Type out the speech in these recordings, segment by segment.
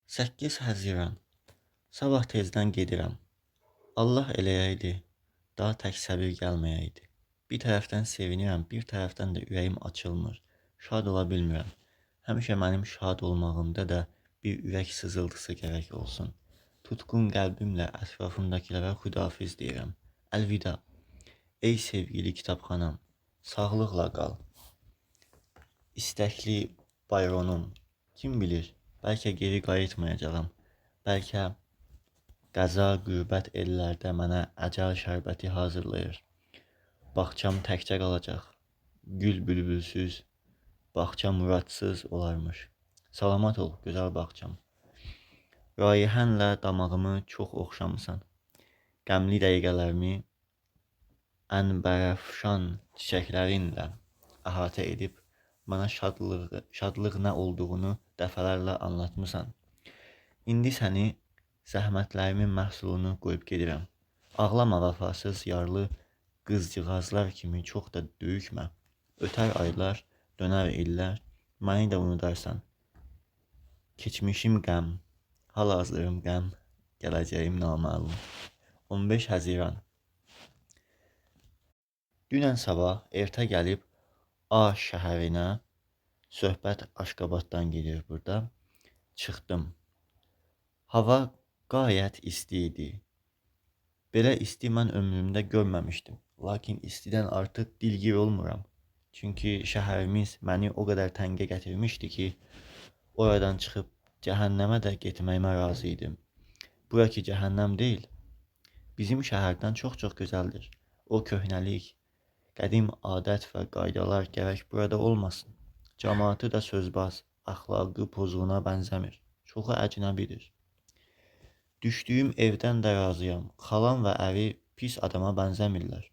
8 Həziran. Sabah tezdən gedirəm. Allah eləyəydi, daha tək səbir gəlməyəydi. Bir tərəfdən sevinirəm, bir tərəfdən də ürəyim açılmır. Şad ola bilmirəm. Həmişə mənim şad olmağımda da bir ürək sızıltısı gərək olsun. Tutqun qəlbimlə ətrafımdakilərə xudafiz deyirəm. Əlvida. Ey sevgili kitabxanam, sağlıqla qal. İstəkli Bayronum, kim bilir, bəlkə geri qayıtmayacağam. Bəlkə qəza, qürbət ellərdə mənə əcəl şərbəti hazırlayır. Bağçam təkcə qalacaq. Gül bülbülsüz, bağça muradsız olarmış. Salamat ol, gözəl bağçam. Rayihənlə damağımı çox oxşamısan. Qəmli dəqiqələrimi ənbərəfşan çiçəklərinlə əhatə edib, mənə şadlıq nə olduğunu dəfələrlə anlatmısan. İndi səni zəhmətlərimin məhsulunu qoyub gedirəm. Ağlama vəfasız yarlı qızcığazlar kimi çox da döyükmə. Ötər aylar, dönər illər, məni də unudarsan. Keçmişim qəm, hal-hazırım qəm, gələcəyim naməlum. 15 Həziran. Dünən sabah ertə gəlib A şəhərinə, söhbət Aşqabaddan gedir burada, çıxdım. Hava qayət isti idi. Belə isti mən ömrümdə görməmişdim. Lakin istidən artıq dilgir olmuram. Çünki şəhərimiz məni o qədər təngə gətirmişdi ki, oradan çıxıb cəhənnəmə də getməyimə razı idim. Bura ki cəhənnəm deyil, bizim şəhərdən çox-çox gözəldir. O köhnəlik, qədim adət və qaydalar gərək burada olmasın. Cəmaatı da sözbaz, əxlaqı pozğuna bənzəmir. Çoxu əcnəbidir. Düşdüyüm evdən də razıyam. Xalam və əri pis adama bənzəmirlər.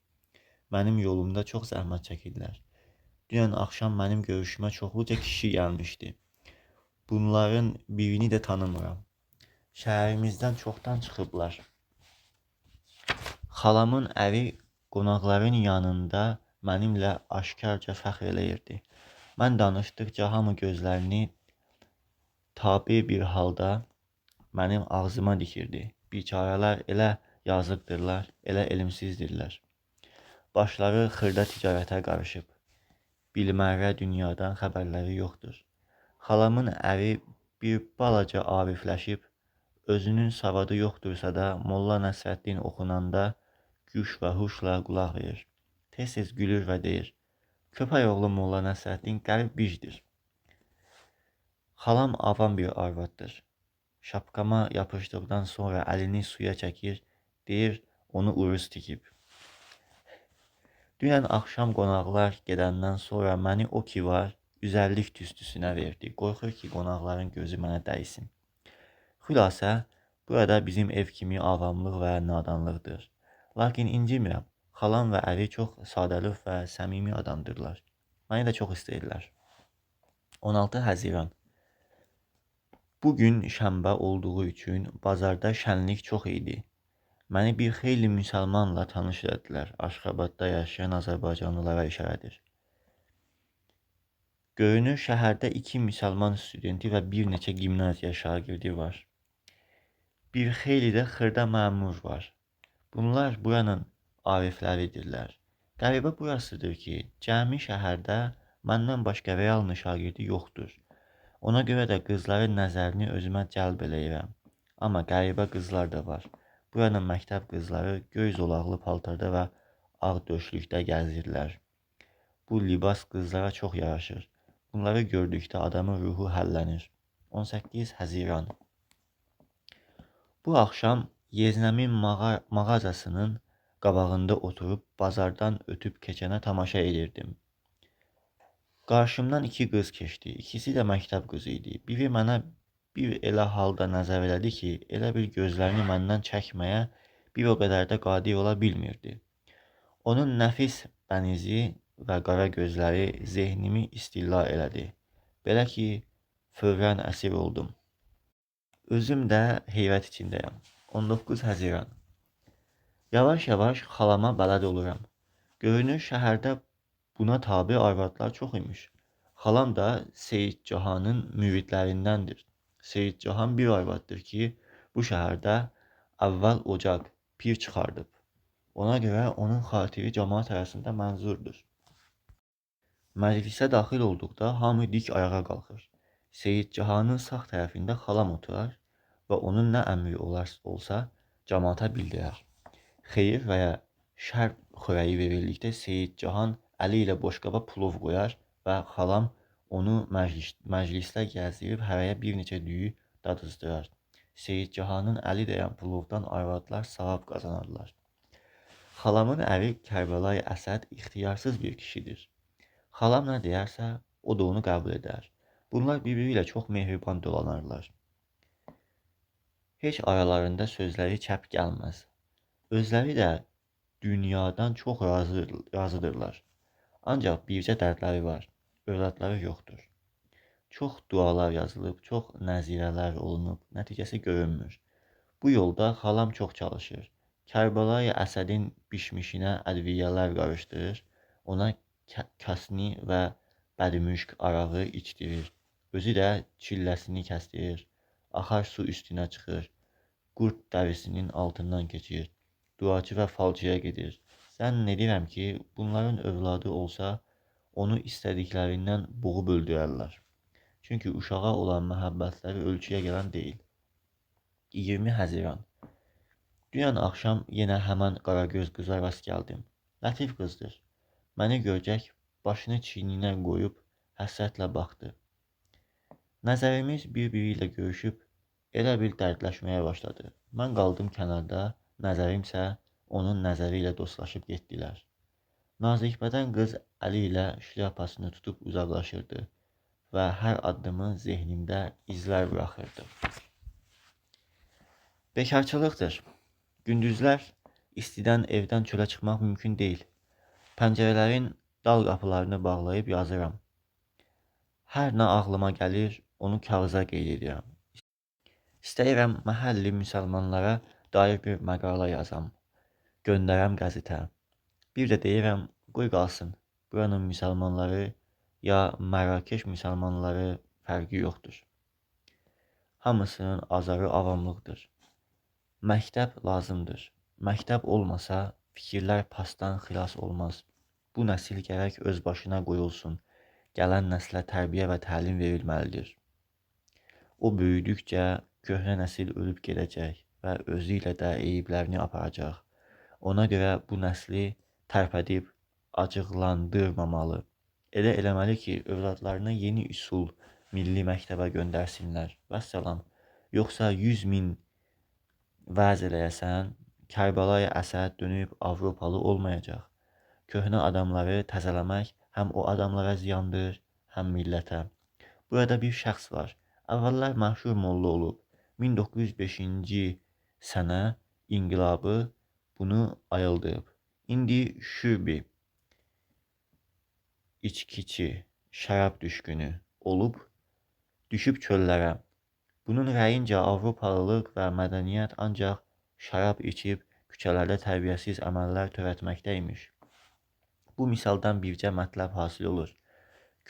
Mənim yolumda çox zəhmət çəkirlər. Dünən axşam mənim görüşümə çoxluca kişi gəlmişdi. Bunların birini də tanımıram. Şəhərimizdən çoxdan çıxıblar. Xalamın əri qonaqların yanında mənimlə aşkarca fəxr eləyirdi. Mən danışdıqca hamı gözlərini tabi bir halda mənim ağzıma dikirdi. Biçarələr elə yazıqdırlar, elə elmsizdirlər. Başları xırda ticarətə qarışıb. Bilmərrə dünyadan xəbərləri yoxdur. Xalamın əri bir balaca arifləşib, özünün savadı yoxdursa da Molla Nəsrəddin oxunanda güş və huşla qulaq verir. Tez-tez gülür və deyir, köpək oğlu Molla Nəsrəddin qərib bicdir. Xalam avam bir arvaddır. Şapkama yapışdıqdan sonra əlini suya çəkir, deyir, onu uruz tikib. Dünən axşam qonaqlar gedəndən sonra məni o ki var, üzərlik tüstüsünə verdi. Qorxur ki, qonaqların gözü mənə dəysin. Xülasə, burada bizim ev kimi avamlıq və nadanlıqdır. Lakin incimirəm. Xalam və əri çox sadəlöv və səmimi adamdırlar. Məni də çox istəyirlər. 16 Həziran. Bugün şənbə olduğu üçün bazarda şənlik çox idi. Məni bir xeyli müsəlmanla tanış etdilər. Aşqabadda yaşayan Azərbaycanlılara işarədir. Görünür, şəhərdə 2 müsəlman studenti və bir neçə gimnaziya şagirdi var. Bir xeyli də xırda məmur var. Bunlar buranın arifləridirlər. Qəribə burasıdır ki, cəmi şəhərdə məndən başqa reallı şagirdi yoxdur. Ona görə də qızların nəzərini özümə cəlb eləyirəm. Amma qəribə qızlar da var. Buranın məktəb qızları göy zolaqlı paltarda və ağ döşlükdə gəzirlər. Bu libas qızlara çox yaraşır. Bunları gördükdə adamın ruhu həllənir. 18 Həziran. Bu axşam yeznəmin mağazasının qabağında oturub bazardan ötüb keçənə tamaşa edirdim. Qarşımdan 2 qız keçdi. İkisi də məktəb qızı idi. Biri mənə bir elə halda nəzər elədi ki, elə bir gözlərini məndən çəkməyə bir o qədər də qadir ola bilmirdi. Onun nəfis bənizi və qara gözləri zehnimi istilla elədi. Belə ki, fövrən əsir oldum. Özüm də heyrət içindəyəm. 19 Həziran. Yavaş-yavaş xalama bələd oluram. Görünür, şəhərdə buna tabi arvadlar çox imiş. Xalam da Seyid Cahanın müridlərindəndir. Seyid Cahan bir arvaddır ki, bu şəhərdə əvvəl ocaq, pir çıxardıb. Ona görə onun xatiri cəmaət arasında mənzurdur. Məclisə daxil olduqda hamı dik ayağa qalxır. Seyid Cahanın sağ tərəfində xalam oturur və onun nə əmri olsa cəmaata bildirər. Xeyir və ya şər xörəyi verildikdə Seyid Cahan əli ilə boşqaba plov qoyar və xalam onu məclisdə gəzdirib hərəyə bir neçə düyü dadızdırar. Seyid Cahanın əli dəyən plovdan arvadlar savab qazanarlar. Xalamın əri Kərbəlayı Əsəd ixtiyarsız bir kişidir. Xalam nə deyərsə, o da onu qəbul edər. Bunlar bir-biri ilə çox mehriban dolanarlar. Heç aralarında sözləri çəp gəlməz. Özləri də dünyadan çox razıdırlar. Ancaq bircə dərdləri var, övladları yoxdur. Çox dualar yazılıb, çox nəzirələr olunub, nəticəsi görünmür. Bu yolda xalam çox çalışır. Kərbəlayı Əsədin bişmişinə ədviyyələr qarışdırır, ona kasni və bədmüşk arağı içdirir. Özü də çilləsini kəsdirir, axar su üstünə çıxır, qurd dərisinin altından keçir, duacı və falçıya gedir. Zənn edirəm ki, bunların övladı olsa, onu istədiklərindən boğub öldürərlər. Çünki uşağa olan məhəbbətləri ölçüyə gələn deyil. 20 Həziran. Dünən axşam yenə həmən qaragöz qıza rast gəldim. Lətif qızdır. Məni görcək başını çiyninə qoyub həsrətlə baxdı. Nəzərimiz bir-biri ilə görüşüb elə bil dərdləşməyə başladı. Mən qaldım kənarda, nəzərimsə onun nəzəri ilə dostlaşıb getdilər. Nazikbədən qız əli ilə şlyapasını tutub uzaqlaşırdı və hər addımı zehnimdə izlər buraxırdı. Bekarçılıqdır. Gündüzlər istidən evdən çölə çıxmaq mümkün deyil. Pəncərələrin dal qapılarını bağlayıb yazıram. Hər nə ağlıma gəlir, onu kağıza qeyd edirəm. İstəyirəm məhəlli müsəlmanlara dair bir məqalə yazam. Göndərəm qəzetə. Bir də deyirəm, qoy qalsın. Buranın müsəlmanları ya Mərakeş müsəlmanları fərqi yoxdur. Hamısının azarı avamlıqdır. Məktəb lazımdır. Məktəb olmasa, fikirlər pasdan xilas olmaz. Bu nəsil gərək öz başına qoyulsun. Gələn nəslə tərbiyə və təlim verilməlidir. O böyüdükcə köhnə nəsil ölüb gedəcək və özü ilə də eyiblərini aparacaq. Ona görə bu nəsli tərpədib acıqlandırmamalı. Elə eləməli ki, övladlarını yeni üsul milli məktəbə göndərsinlər. Vəssalam. Yoxsa 100 min vəz eləyəsən, Kərbəlayı Əsəd dönüb Avropalı olmayacaq. Köhnə adamları təzələmək həm o adamlara ziyandır, həm millətə. Burada bir şəxs var. Əvvəllər məşhur molla olub. 1905-ci sənə inqilabı bunu ayıldırıb. İndi şübi, içkiçi, şərab düşkünü olub, düşüb çöllərə. Bunun rəyincə Avropalılıq və mədəniyyət ancaq şərab içib küçələrdə tərbiyəsiz əməllər törətməkdəymiş. Bu misaldan bircə mətləb hasil olur.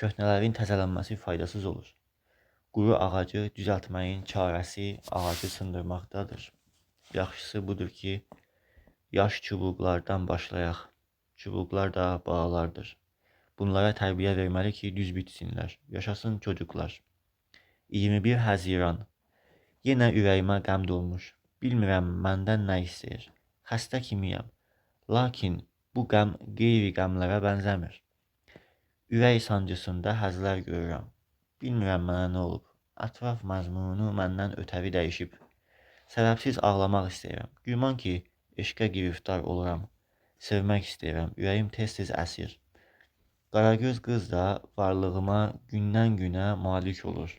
Köhnələrin təzələnməsi faydasız olur. Quru ağacı düzəltməyin çarəsi ağacı sındırmaqdadır. Yaxşısı budur ki, yaş çubuqlardan başlayaq. Çubuqlar da bağlardır. Bunlara tərbiyə verməli ki, düz bitsinlər. Yaşasın çocuklar. 21 Həziran. Yenə ürəyimə qəm dolmuş. Bilmirəm məndən nə istəyir. Xəstə kimiyəm. Lakin bu qəm qeyri qəmlərə bənzəmir. Ürək sancısında həzlər görürəm. Bilmirəm mənə nə olub. Ətraf məzmunu məndən ötəri dəyişib. Səbəbsiz ağlamaq istəyirəm. Güman ki, eşqə giriftar oluram. Sevmək istəyirəm. Ürəyim tez-tez əsir. Qaragöz qız da varlığıma gündən-günə malik olur.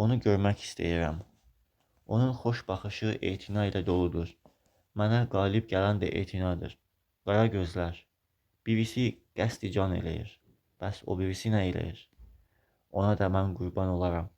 Onu görmək istəyirəm. Onun xoş baxışı etina ilə doludur. Mənə qalib gələn də etinadır. Qara gözlər. Birisi qəsdi can eləyir. Bəs o birisi nə eləyir? Ona da mən qurban olaram.